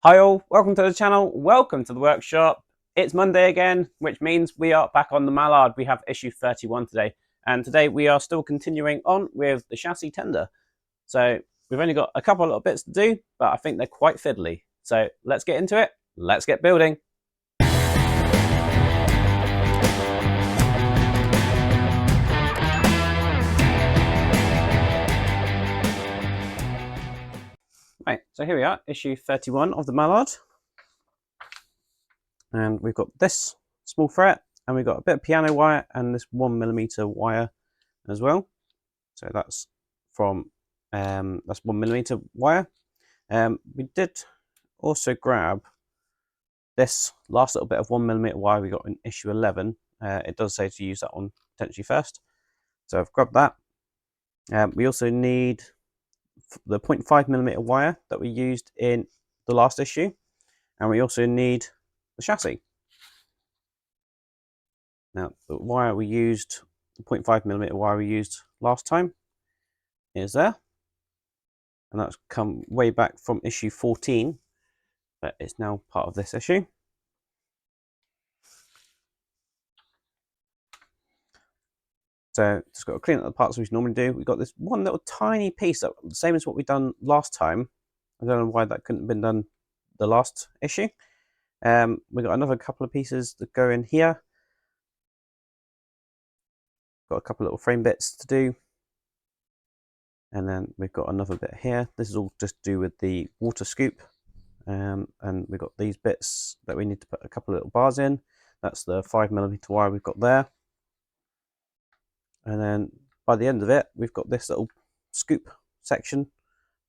Hi all, welcome to the channel, welcome to the workshop. It's Monday again, which means we are back on the Mallard. We have issue 31 today, and today we are still continuing on with the chassis tender. So we've only got a couple of little bits to do, but I think they're quite fiddly. So let's get into it, let's get building. Right, so here we are, issue 31 of the Mallard. And we've got this small fret, and we've got a bit of piano wire and this 1mm wire as well. So that's from that's 1mm wire. We did also grab this last little bit of 1mm wire we got in issue 11. It does say to use that one potentially first, so I've grabbed that. We also need the 0.5mm wire that we used in the last issue, and we also need the chassis. Now the wire we used, the 0.5mm wire we used last time, is there, and that's come way back from issue 14, but it's now part of this issue. So just got to clean up the parts we normally do. We've got this one little tiny piece, that, the same as what we've done last time. I don't know why that couldn't have been done the last issue. We've got another couple of pieces that go in here. Got a couple of little frame bits to do. And then we've got another bit here. This is all just to do with the water scoop. And we've got these bits that we need to put a couple of little bars in. That's the 5mm wire we've got there. And then by the end of it, we've got this little scoop section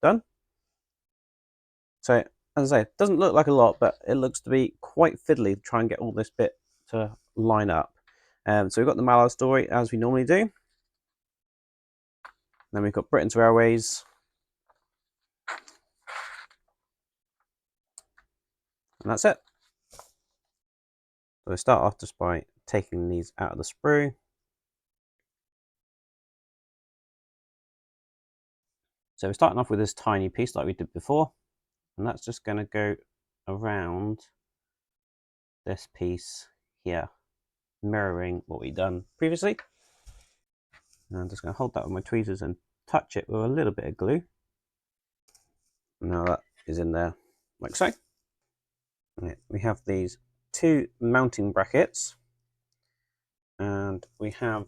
done. So as I say, it doesn't look like a lot, but it looks to be quite fiddly to try and get all this bit to line up. So we've got the Mallard story as we normally do. Then we've got Britain's Railways. And that's it. So we start off just by taking these out of the sprue. So we're starting off with this tiny piece like we did before, and that's just going to go around this piece here, mirroring what we've done previously. And I'm just going to hold that with my tweezers and touch it with a little bit of glue. Now that is in there like so. We have these two mounting brackets, and we have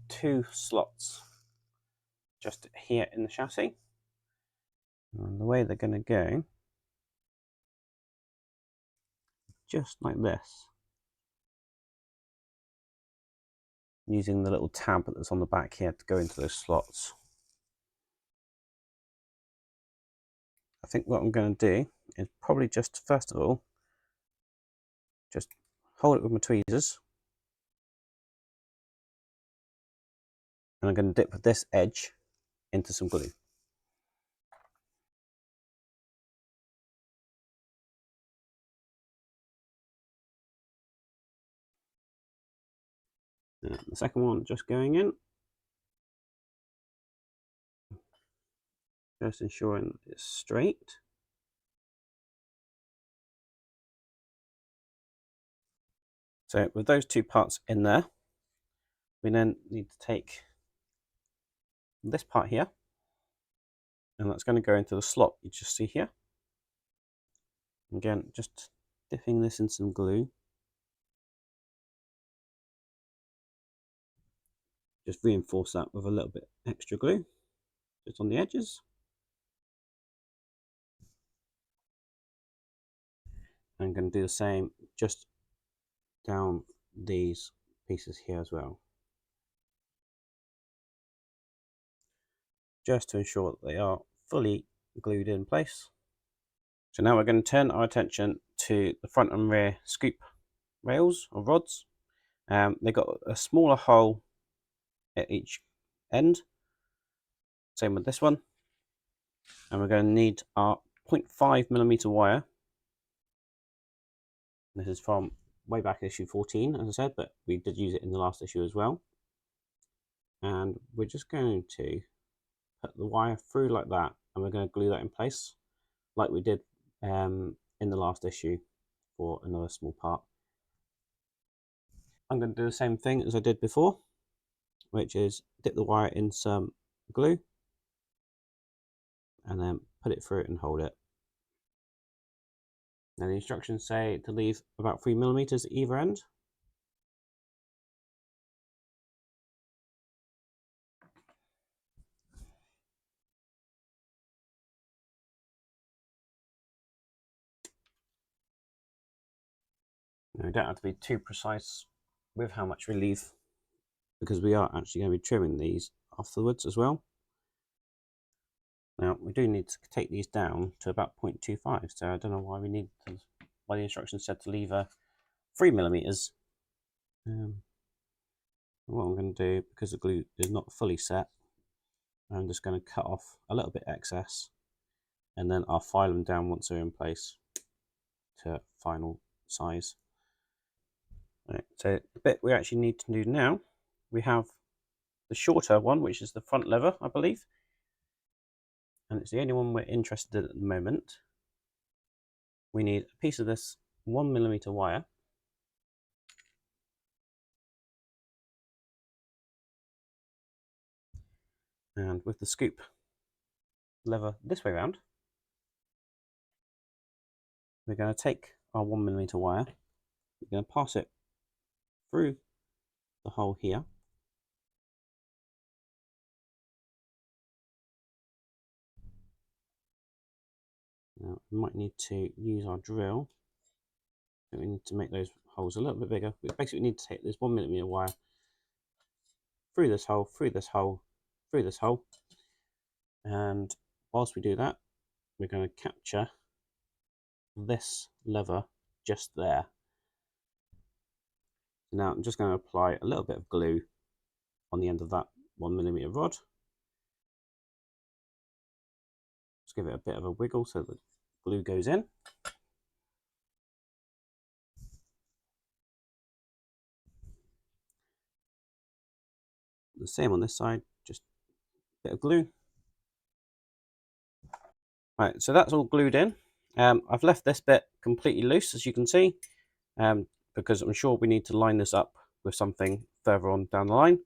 two slots just here in the chassis. And the way they're going to go, just like this, using the little tab that's on the back here to go into those slots. I think what I'm going to do is probably just, first of all, just hold it with my tweezers, and I'm going to dip this edge into some glue. And the second one just going in, just ensuring it's straight. So with those two parts in there, we then need to take this part here, and that's going to go into the slot you just see here. Again, just dipping this in some glue. Just reinforce that with a little bit extra glue, just on the edges. I'm going to do the same just down these pieces here as well, just to ensure that they are fully glued in place. So now we're going to turn our attention to the front and rear scoop rails or rods. They've got a smaller hole at each end, same with this one, and we're going to need our 0.5mm wire. This is from way back issue 14, as I said, but we did use it in the last issue as well. And we're just going to put the wire through like that, and we're going to glue that in place like we did in the last issue for another small part. I'm going to do the same thing as I did before, which is dip the wire in some glue and then put it through it and hold it. Now the instructions say to leave about 3mm at either end. Now, we don't have to be too precise with how much we leave, because we are actually going to be trimming these afterwards as well. Now we do need to take these down to about 0.25, so I don't know why why the instructions said to leave 3mm. What I'm going to do, because the glue is not fully set, I'm just going to cut off a little bit excess, and then I'll file them down once they're in place to final size. Right, so the bit we actually need to do now, we have the shorter one, which is the front lever, I believe, and it's the only one we're interested in at the moment. We need a piece of this 1mm wire, and with the scoop lever this way around, we're going to take our 1mm wire, we're going to pass it through the hole here, now we might need to use our drill, but we need to make those holes a little bit bigger. We basically need to take this 1mm wire through this hole, through this hole, through this hole, and whilst we do that, we're going to capture this lever just there. Now I'm just going to apply a little bit of glue on the end of that 1mm rod. Just give it a bit of a wiggle so the glue goes in. The same on this side, just a bit of glue. Right, so that's all glued in. I've left this bit completely loose, as you can see, because I'm sure we need to line this up with something further on down the line.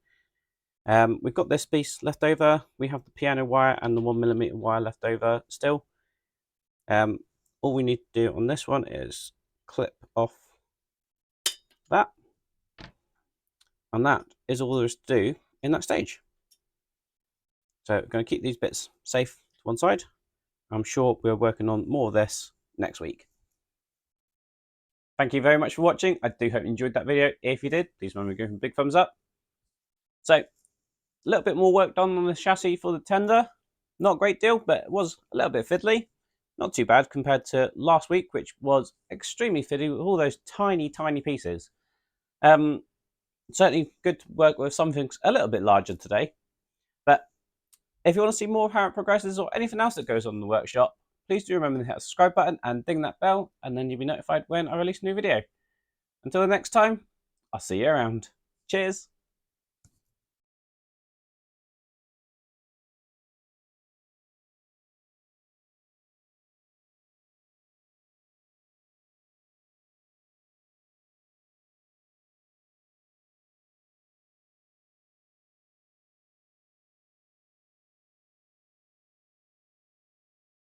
We've got this piece left over. We have the piano wire and the 1mm wire left over still. All we need to do on this one is clip off that, and that is all there is to do in that stage. So I'm going to keep these bits safe to one side. I'm sure we're working on more of this next week. Thank you very much for watching. I do hope you enjoyed that video. If you did, please remember to give me a big thumbs up. So, a little bit more work done on the chassis for the tender. Not a great deal, but it was a little bit fiddly. Not too bad compared to last week, which was extremely fiddly with all those tiny, tiny pieces. Certainly good to work with something a little bit larger today. But if you want to see more of how it progresses or anything else that goes on in the workshop, please do remember to hit the subscribe button and ding that bell, and then you'll be notified when I release a new video. Until the next time, I'll see you around. Cheers!